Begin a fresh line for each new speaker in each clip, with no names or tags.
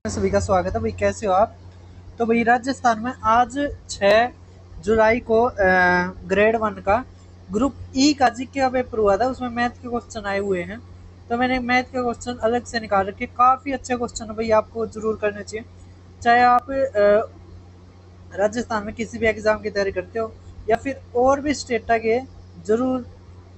सभी का स्वागत है भाई। कैसे हो आप? तो भाई राजस्थान में आज 6 जुलाई को ग्रेड 1 का ग्रुप ई का जीके का पेपर हुआ था। उसमें मैथ के क्वेश्चन आए हुए हैं, तो मैंने मैथ के क्वेश्चन अलग से निकाल रखे। काफ़ी अच्छे क्वेश्चन है भाई, आपको जरूर करने चाहिए। चाहे आप राजस्थान में किसी भी एग्ज़ाम की तैयारी करते हो या फिर और भी स्टेट के, जरूर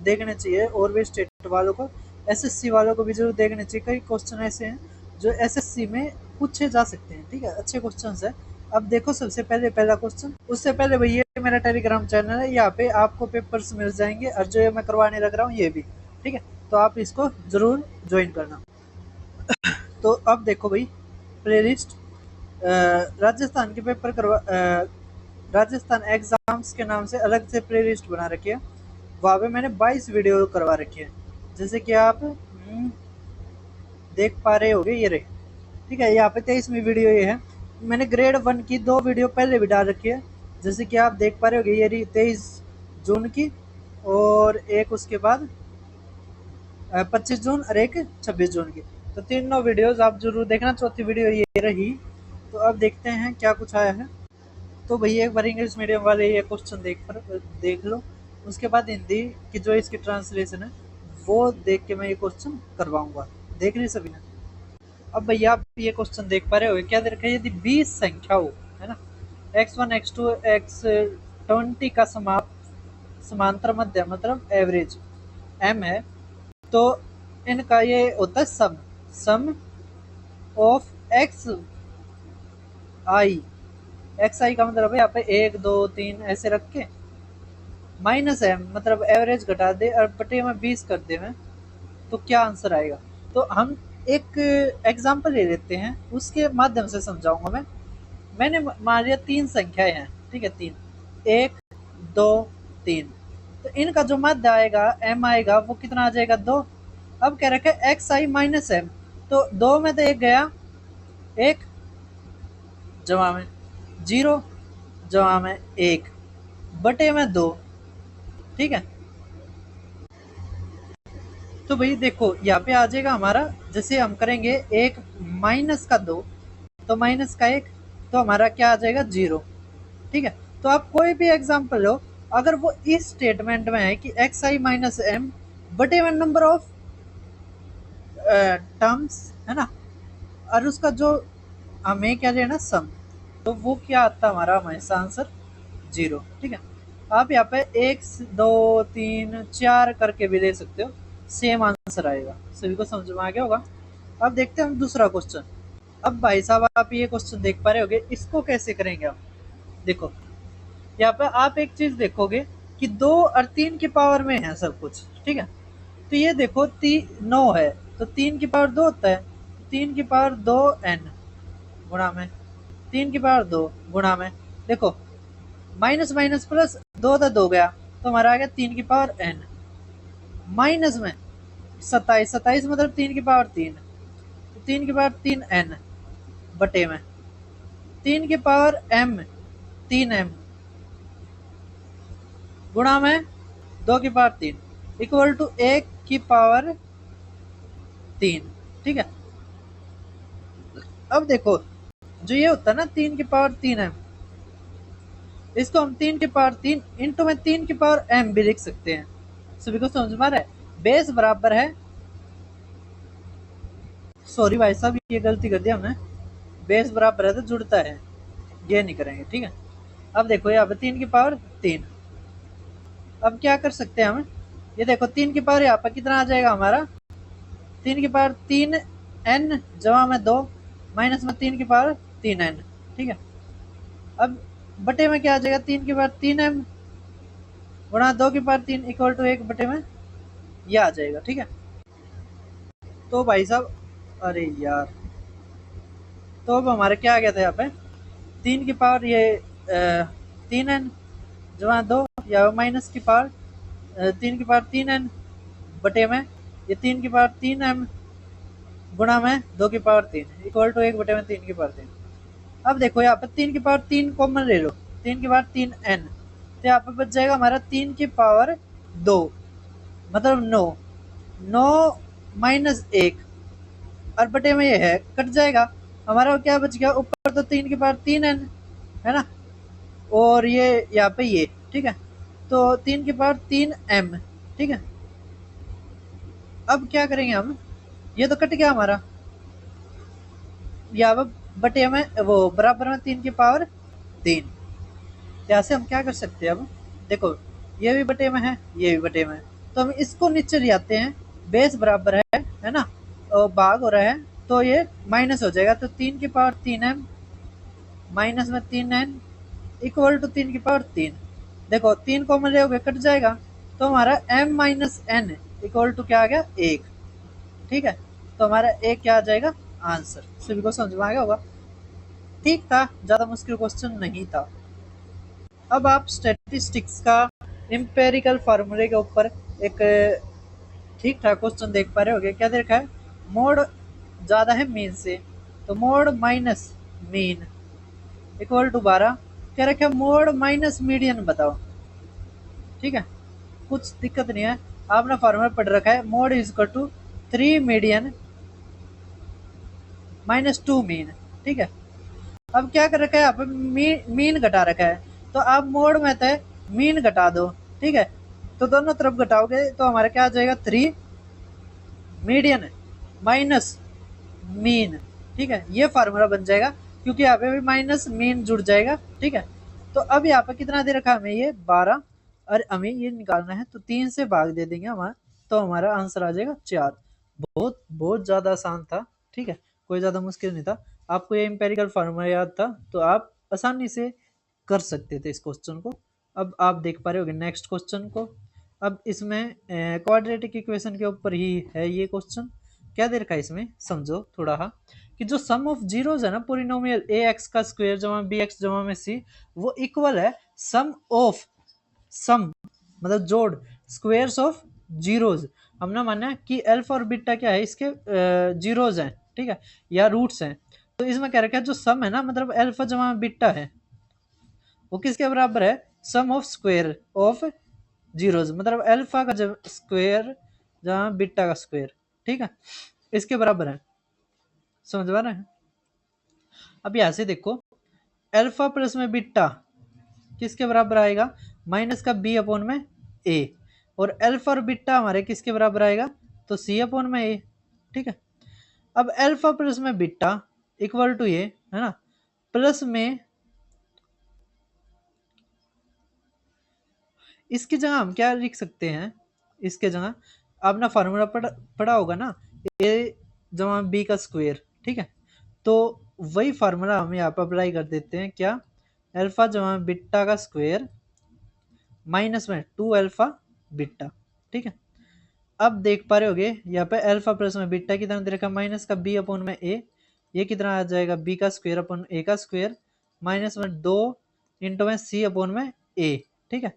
देखने चाहिए। और भी स्टेट वालों को, एसएससी वालों को भी जरूर देखने चाहिए। कई क्वेश्चन ऐसे हैं जो एसएससी में पूछे जा सकते हैं, ठीक है, अच्छे क्वेश्चन है। अब देखो, सबसे पहले पहला क्वेश्चन। उससे पहले भाई ये मेरा टेलीग्राम चैनल है, यहाँ पे आपको पेपर्स मिल जाएंगे और जो ये मैं करवाने लग रहा हूँ ये भी, ठीक है। तो आप इसको जरूर ज्वाइन करना। तो अब देखो भाई, प्ले लिस्ट राजस्थान के पेपर राजस्थान एग्जाम्स के नाम से अलग से प्ले लिस्ट बना रखी है। वहाँ पे मैंने 22 वीडियो करवा रखी है, जैसे कि आप देख पा रहे होगे, ये रहे, ठीक है। यहाँ पे 23वीं वीडियो ये है। मैंने ग्रेड 1 की 2 वीडियो पहले भी डाल रखी है, जैसे कि आप देख पा रहे होगे, ये रही 23 जून की, और एक उसके बाद 25 जून और एक 26 जून की। तो तीनों वीडियोस आप जरूर देखना। चौथी वीडियो ये रही। तो अब देखते हैं क्या कुछ आया है। तो भैया एक बार इंग्लिश मीडियम वाले ये क्वेश्चन देख लो। उसके बाद हिंदी की जो इसकी ट्रांसलेशन है वो देख के मैं ये क्वेश्चन करवाऊंगा। देख रही सभी ने? अब भैया आप ये क्वेश्चन देख पा रहे हो, क्या दे रखा है? यदि 20 संख्या हो, है ना, x1 x2 x20 का समांतर मध्य मतलब एवरेज m है, तो इनका ये होता है सम। सम ऑफ एक्स आई का मतलब है यहाँ पे 1 2 3 ऐसे रख के, माइनस एम मतलब एवरेज घटा दे और बटे में 20 कर दे में, तो क्या आंसर आएगा? तो हम एक एग्जांपल ले लेते हैं, उसके माध्यम से समझाऊंगा मैं। मैंने मान लिया 3 संख्याएं हैं, ठीक है, 3, 1 2 3। तो इनका जो मध्य आएगा, एम आएगा, वो कितना आ जाएगा? 2। अब कह रखा है एक्स आई माइनस एम, तो 2 में तो 1 गया, 1 जमा में 0 जमा में 1 बटे में 2, ठीक है। तो भाई देखो, यहाँ पे आ जाएगा हमारा, जैसे हम करेंगे 1 माइनस का 2 तो माइनस का 1, तो हमारा क्या आ जाएगा? 0, ठीक है। तो आप कोई भी एग्जांपल लो, अगर वो इस स्टेटमेंट में है कि एक्स आई माइनस एम बटे में नंबर ऑफ टर्म्स, है ना, और उसका जो हमें क्या लेना, सम, तो वो क्या आता है हमारा हमेशा आंसर? 0, ठीक है। आप यहाँ पे 1 2 3 4 करके भी ले सकते हो, सेम आंसर आएगा। सभी को समझ में आ गया होगा। अब देखते हैं हम दूसरा क्वेश्चन। अब भाई साहब आप ये क्वेश्चन देख पा रहे होगे, इसको कैसे करेंगे आप? देखो, यहाँ पे आप एक चीज देखोगे कि 2 और 3 की पावर में है सब कुछ, ठीक है। तो ये देखो 9 है, तो 3 की पावर 2 होता है, 3 की पावर 2n गुणा में 3 की पावर 2 गुणा में, देखो माइनस माइनस प्लस 2 तो 2 गया, तो हमारा आ गया 3 की पावर n, माइनस में 27, 27 मतलब 3 की पावर 3, तो 3 की पावर 3n बटे में 3 की पावर m 3m गुणा में 2 की पावर 3 इक्वल टू 1 की पावर 3, ठीक है। अब देखो, जो ये होता है ना 3 की पावर 3m, इसको हम 3 की पावर 3 इंटू में 3 की पावर m भी लिख सकते हैं। सभी को समझ में आ रहा है? बेस बराबर है, सॉरी भाई साहब ये गलती कर दी हमने, बेस बराबर है तो जुड़ता है, ये नहीं करेंगे, ठीक है। अब देखो यहाँ पे 3 की पावर 3, अब क्या कर सकते हैं हम? ये देखो 3 की पावर यहाँ पर कितना आ जाएगा हमारा? 3 की पावर 3n जमा में 2 माइनस में 3 की पावर 3n, ठीक है। अब बटे में क्या आ जाएगा? 3 की पावर 3m गुणा 2 की पावर 3 इक्वल टू 1 बटे में ये आ जाएगा, ठीक है। तो भाई साहब, अरे यार, तो अब हमारे क्या आ गया था यहाँ पे? 3 की पावर ये 3n जमा 2 या माइनस की पावर 3 की पावर 3n बटे में ये 3 की पावर 3m गुणा में 2 की पावर 3 इक्वल टू 1 बटे में 3 की पावर 3। अब देखो यहाँ पे 3 की पावर 3 कॉमन ले लो, 3 की पावर 3n, तो यहाँ पे बच जाएगा हमारा 3 की पावर 2 मतलब 9, 9 माइनस 1 और बटे में ये है, कट जाएगा। हमारा क्या बच गया, ऊपर तो 3 की पावर 3n है ना, और ये यहाँ पे ये, ठीक है, तो 3 की पावर 3m, ठीक है। अब क्या करेंगे हम, ये तो कट गया हमारा, यहाँ पे बटे में वो बराबर में 3 की पावर 3। यहाँ से हम क्या कर सकते हैं, अब देखो ये भी बटे में है, ये भी बटे में है, तो हम इसको नीचे ले आते हैं, बेस बराबर है ना, और भाग हो रहा है, तो ये माइनस हो जाएगा, तो 3 की पावर 3m माइनस में 3n इक्वल टू 3 की पावर 3। देखो 3 कॉमन ले कट जाएगा, तो हमारा m minus n equal to क्या आ गया, 1, ठीक है। तो हमारा एक क्या आ जाएगा, आंसर। सभी को समझ में आ गया होगा, ठीक था, ज्यादा मुश्किल क्वेश्चन नहीं था। अब आप स्टैटिस्टिक्स का एम्पेरिकल फार्मूले के ऊपर एक ठीक ठाक क्वेश्चन देख पा रहे होगे। क्या देखा है, मोड ज्यादा है मीन से, तो mode minus mean equal to 12। क्या रखा है, मोड माइनस मीडियन बताओ, ठीक है, कुछ दिक्कत नहीं है, आपने फार्मूला पढ़ रखा है, mode is equal to 3 median minus 2 mean, ठीक है। अब क्या कर रखा है, यहाँ पे मीन घटा रखा है, तो आप मोड में थे मीन घटा दो, ठीक है, तो दोनों तरफ घटाओगे तो हमारा क्या आ जाएगा, 3 मीडियन माइनस मीन, ठीक है, ये फार्मूला बन जाएगा, क्योंकि यहाँ पे भी माइनस मीन जुड़ जाएगा, ठीक है। तो अब यहाँ पे कितना दे रखा है हमें, ये 12, और हमें ये निकालना है, तो 3 से भाग दे देंगे हमारा, तो हमारा आंसर आ जाएगा 4। बहुत बहुत ज्यादा आसान था, ठीक है, कोई ज्यादा मुश्किल नहीं था। आपको ये एम्पेरिकल फार्मूला याद था, तो आप आसानी से कर सकते थे इस क्वेश्चन को। अब आप देख पा रहे होगे नेक्स्ट क्वेश्चन को। अब इसमें क्वाड्रेटिक इक्वेशन के ऊपर ही है ये क्वेश्चन। क्या दे रखा है इसमें, समझो थोड़ा हा, कि जो सम ऑफ जीरोज है ना, पोलिनोमियल ए एक्स का स्क्वायर जमा बी एक्स जमा में सी, वो इक्वल है सम ऑफ, सम मतलब जोड़, स्क्वायर्स ऑफ जीरोज। हमने माना कि अल्फा और बीटा क्या है, इसके जीरोज हैं, ठीक है, या रूट्स हैं। तो इसमें क्या रखा है, जो सम है ना, मतलब अल्फा जमा बीटा है, वो किसके बराबर है, सम ऑफ स्क्वायर ऑफ जीरोज, मतलब अल्फा का स्क्वायर जहाँ बीटा का स्क्वायर, ठीक है, इसके बराबर है। समझ पा रहे हैं। अब यहां से देखो, अल्फा प्लस में बीटा किसके बराबर आएगा, माइनस का बी अपॉन में ए, और अल्फा और बीटा हमारे किसके बराबर आएगा, तो सी अपॉन में ए, ठीक है। अब अल्फा प्लस में बीटा इक्वल टू ये है ना, प्लस में इसकी जगह हम क्या लिख सकते हैं, इसके जगह आपने फार्मूला पढ़ा होगा ना, ए जमा बी का स्क्वायर, ठीक है, तो वही फार्मूला हम यहाँ पर अप्लाई कर देते हैं, क्या, अल्फा जमा बीटा का स्क्वायर माइनस में 2 अल्फा बीटा, ठीक है। अब देख पा रहे होगे यहाँ पे अल्फा प्लस में बीटा कितना दे रखा, माइनस का बी अपॉन में ए, ये कितना आ जाएगा, बी का स्क्वायर अपॉन ए का स्क्वायर माइनस में 2 इंटू में सी अपॉन में ए, ठीक है।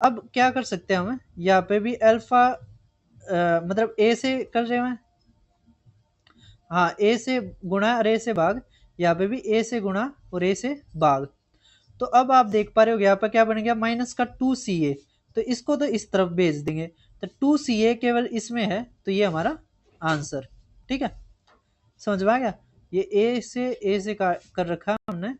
अब क्या कर सकते हैं हम, यहाँ पे भी अल्फा मतलब ए से कर रहे हैं, हाँ ए से गुणा और ए से भाग, यहाँ पे भी ए से गुणा और ए से भाग। तो अब आप देख पा रहे हो यहाँ पर क्या बन गया, माइनस का 2ca, तो इसको तो इस तरफ भेज देंगे, तो 2ca केवल इसमें है, तो ये हमारा आंसर, ठीक है। समझ में आ गया, ये ए से कर रखा हमने।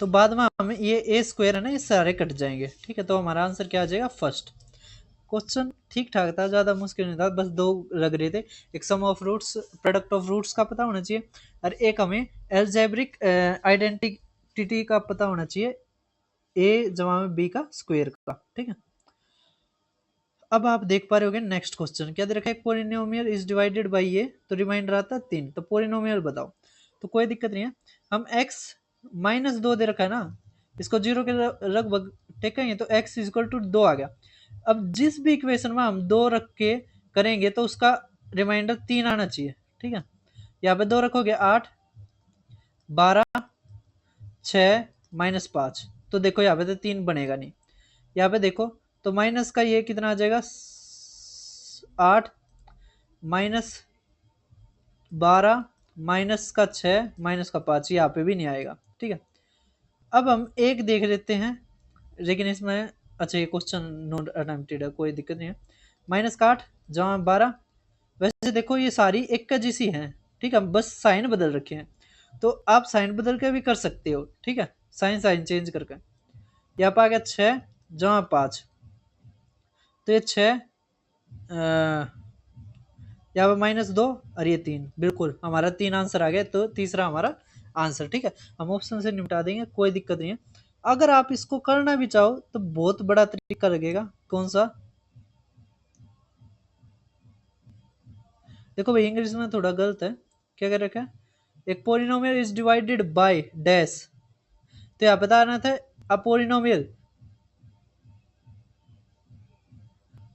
तो बाद में हमें ये ए स्क्वायर है ना, ये सारे कट जाएंगे, ठीक है, तो हमारा आंसर क्या आ जाएगा, फर्स्ट। क्वेश्चन ठीक ठाक था, ज्यादा मुश्किल नहीं था, बस दो लग रहे थे, एक sum of roots, product of roots का पता होना चाहिए, और एक हमें एल्जेब्रिक आइडेंटिटी का पता होना चाहिए, ए जमा में बी का स्क्वायर का, ठीक है। अब आप देख पा रहे होगे नेक्स्ट क्वेश्चन, क्या दे रखा है, पोलिनोमियल इज डिवाइडेड बाय ये, तो रिमाइंडर आता है 3, तो पोलिनोमियल बताओ, तो कोई दिक्कत नहीं है, हम x माइनस 2 दे रखा है ना, इसको जीरो के लगभग टेकेंगे, तो x इज इक्वल टू 2 आ गया। अब जिस भी इक्वेशन में हम 2 रख के करेंगे, तो उसका रिमाइंडर 3 आना चाहिए, ठीक है। यहाँ पे 2 रखोगे 8 12 6 माइनस 5, तो देखो यहाँ पे तो 3 बनेगा नहीं, यहाँ पे देखो, तो माइनस का ये कितना आ जाएगा, 8 माइनस 12 माइनस का 6 माइनस का 5, यहाँ पे भी नहीं आएगा, ठीक है। अब हम एक देख लेते हैं, लेकिन इसमें अच्छा ये क्वेश्चन नॉट अटेम्प्टेड है, कोई दिक्कत नहीं है, माइनस का 8 जमा 12। वैसे देखो ये सारी एक का जैसी हैं, ठीक है, बस साइन बदल रखे हैं। तो आप साइन बदल के भी कर सकते हो, ठीक है, साइन साइन चेंज करके। यहाँ पर आ गया 6 जमा 5, तो ये 6 यहाँ पर -2 और ये 3, बिल्कुल हमारा 3 आंसर आ गया, तो तीसरा हमारा आंसर, ठीक है। हम ऑप्शन से निपटा देंगे, कोई दिक्कत नहीं है। अगर आप इसको करना भी चाहो तो बहुत बड़ा तरीका लगेगा। कौन सा? देखो भाई इंग्लिश में थोड़ा गलत है। क्या कर रखा है? एक polynomial is divided by dash, तो यहाँ बताना था अ पोलिनोमियल।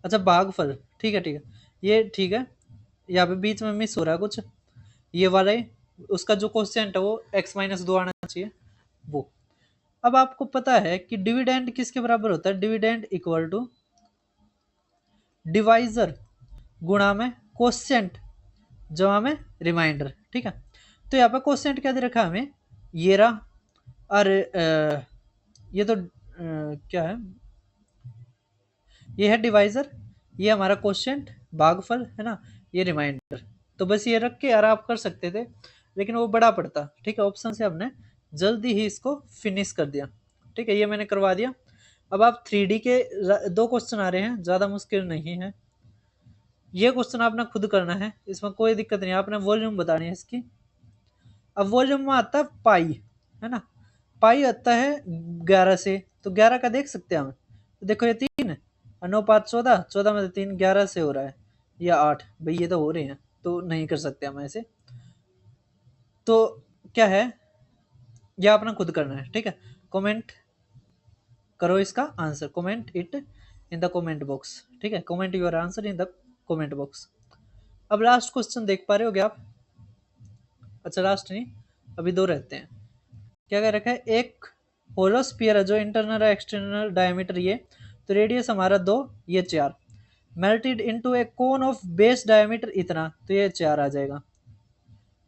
अच्छा भागफल, ठीक है ठीक है, ये ठीक है। यहाँ पे बीच में मिस हो रहा है कुछ, ये वाला है, उसका जो क्वेश्चन है वो x-2 आना चाहिए वो। अब आपको पता है कि डिविडेंड किसके बराबर होता है? डिविडेंड इक्वल टू डिवाइजर गुणा में क्वोशिएंट जमा में रिमाइंडर, ठीक है। तो यहाँ पे क्वोशिएंट क्या दे रखा है हमें? ये रहा, और ये तो क्या है, ये है डिवाइजर, ये हमारा क्वोशिएंट भागफल है ना, ये रिमाइंडर। तो बस ये रख के यार आप कर सकते थे, लेकिन वो बड़ा पड़ता, ठीक है। ऑप्शन से हमने जल्दी ही इसको फिनिश कर दिया, ठीक है, ये मैंने करवा दिया। अब आप 3D के 2 क्वेश्चन आ रहे हैं, ज़्यादा मुश्किल नहीं है। ये क्वेश्चन आपने खुद करना है, इसमें कोई दिक्कत नहीं, आपने वॉल्यूम बतानी है इसकी। अब वॉल्यूम में आता है पाई, है ना, पाई आता है 11 से, तो 11 का देख सकते हैं हम। तो देखो ये 3 और 9 5 14, 14 में से 3 11 से हो रहा है, या 8, भाई ये तो हो रहे हैं, तो नहीं कर सकते हम ऐसे। तो क्या है, यह अपना खुद करना है, ठीक है। कमेंट करो इसका answer, comment it in the comment box, ठीक है, comment your answer in the comment box. अब लास्ट क्वेश्चन देख पा रहे होगे आप? अच्छा लास्ट नहीं, अभी 2 रहते हैं। क्या कह रखा है? एक होलो स्फीयर है जो इंटरनल और एक्सटर्नल डायमीटर ये, तो रेडियस हमारा 2, ये 4, melted into A cone of base diameter इतना, तो ये 4 आ जाएगा।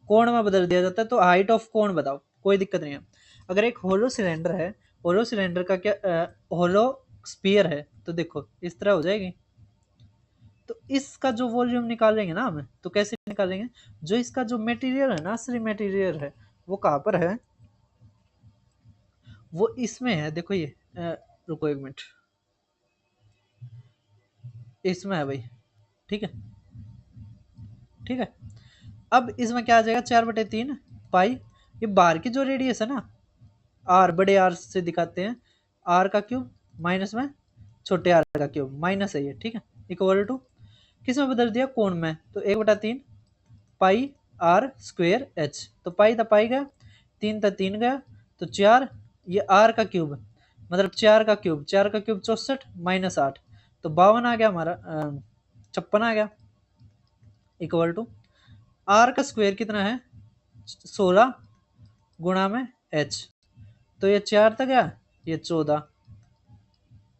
कोण में बदल दिया जाता है, तो हाइट ऑफ कोण बताओ, कोई दिक्कत नहीं है। अगर एक होलो सिलेंडर है, होलो सिलेंडर का क्या होलो स्फीयर है, तो देखो इस तरह हो जाएगी। तो इसका जो वॉल्यूम निकालेंगे ना हम, तो कैसे निकालेंगे? जो इसका जो मटेरियल है ना, असली मटेरियल है, वो कहाँ पर है? वो इसमें है, देखो ये रुको 1 मिनट, इसमें है भाई, ठीक है ठीक है। अब इसमें क्या आ जाएगा? 4/3 पाई, ये बाहर की जो रेडियस है ना, आर, बड़े आर से दिखाते हैं, आर का क्यूब माइनस में छोटे आर का क्यूब, माइनस है ये, ठीक है, इक्वल टू किस में बदल दिया? कोण में, तो 1/3 पाई आर स्क्वेयर एच, तो पाई था पाई गया, 3 था 3 गया, तो 4, ये आर का क्यूब मतलब 4 का क्यूब, 4 का क्यूब 64 माइनस 8, तो 52 आ गया हमारा, 56 आ गया, इक्वल टू आर का स्क्वायर कितना है? 16 गुणा में एच, तो ये 4 तक गया, ये 14,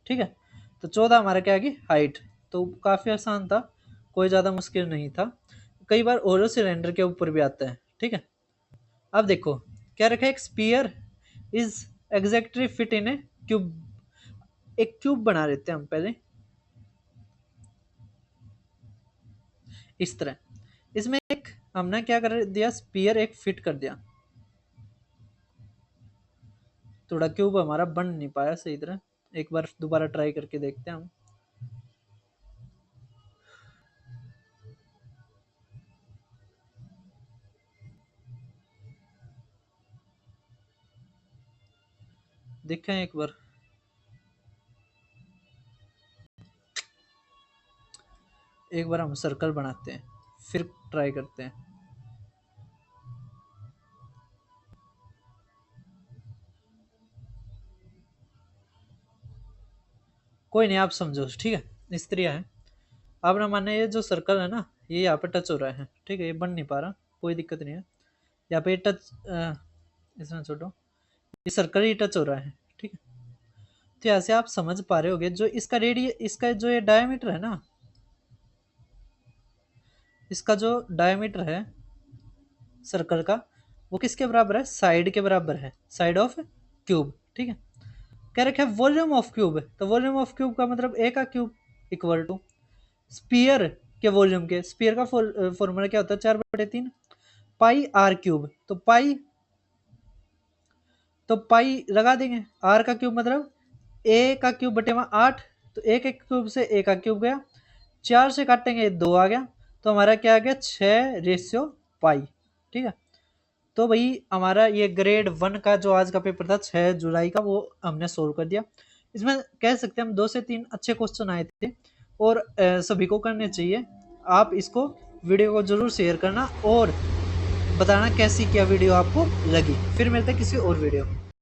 ठीक है। तो 14 हमारा क्या आ गई? हाइट। तो काफ़ी आसान था, कोई ज़्यादा मुश्किल नहीं था। कई बार ओरो सिलेंडर के ऊपर भी आता है, ठीक है। अब देखो क्या रखा है? एक sphere is exactly fit in A cube, एक क्यूब बना लेते हैं हम पहले इस तरह। इसमें एक हमने क्या कर दिया? स्पीयर एक फिट कर दिया, थोड़ा क्यूब हमारा बन नहीं पाया सही तरह, एक बार दोबारा ट्राई करके देखते हैं हम। देखें एक बार, एक बार हम सर्कल बनाते हैं, फिर ट्राई करते हैं। कोई नहीं, आप समझो, ठीक है, इस तरह है। अब ना माने ये जो सर्कल है ना, ये यहाँ पे टच हो रहा है, ठीक है, ये बन नहीं पा रहा, कोई दिक्कत नहीं है। यहाँ पे टच, इसमें छोड़ो, ये सर्कल ही टच हो रहा है, ठीक है। तो ऐसे आप समझ पा रहे होगे, जो इसका रेडियस, इसका जो ये डायमीटर है ना, इसका जो डायमीटर है सर्कल का, वो किसके बराबर है? साइड के बराबर है, साइड ऑफ क्यूब, ठीक है। कह रखे वॉल्यूम ऑफ क्यूब, तो वॉल्यूम ऑफ क्यूब का मतलब ए का क्यूब इक्वल टू, स्पीयर के वॉल्यूम के, स्पीयर का फॉर्मूला क्या होता है, 4/3 पाई आर क्यूब। तो पाई लगा देंगे, आर का क्यूब मतलब ए का क्यूब बटे में 8, तो ए के क्यूब से ए का क्यूब गया, 4 से काटेंगे 2 आ गया, तो हमारा क्या आ गया 6/पाई। ठीक है, तो भाई हमारा ये ग्रेड 1 का जो आज का पेपर था 6 जुलाई का, वो हमने सोल्व कर दिया। इसमें कह सकते हैं हम 2 से 3 अच्छे क्वेश्चन आए थे, और सभी को करने चाहिए। आप इसको वीडियो को जरूर शेयर करना और बताना कैसी क्या वीडियो आपको लगी। फिर मिलते हैं किसी और वीडियो में।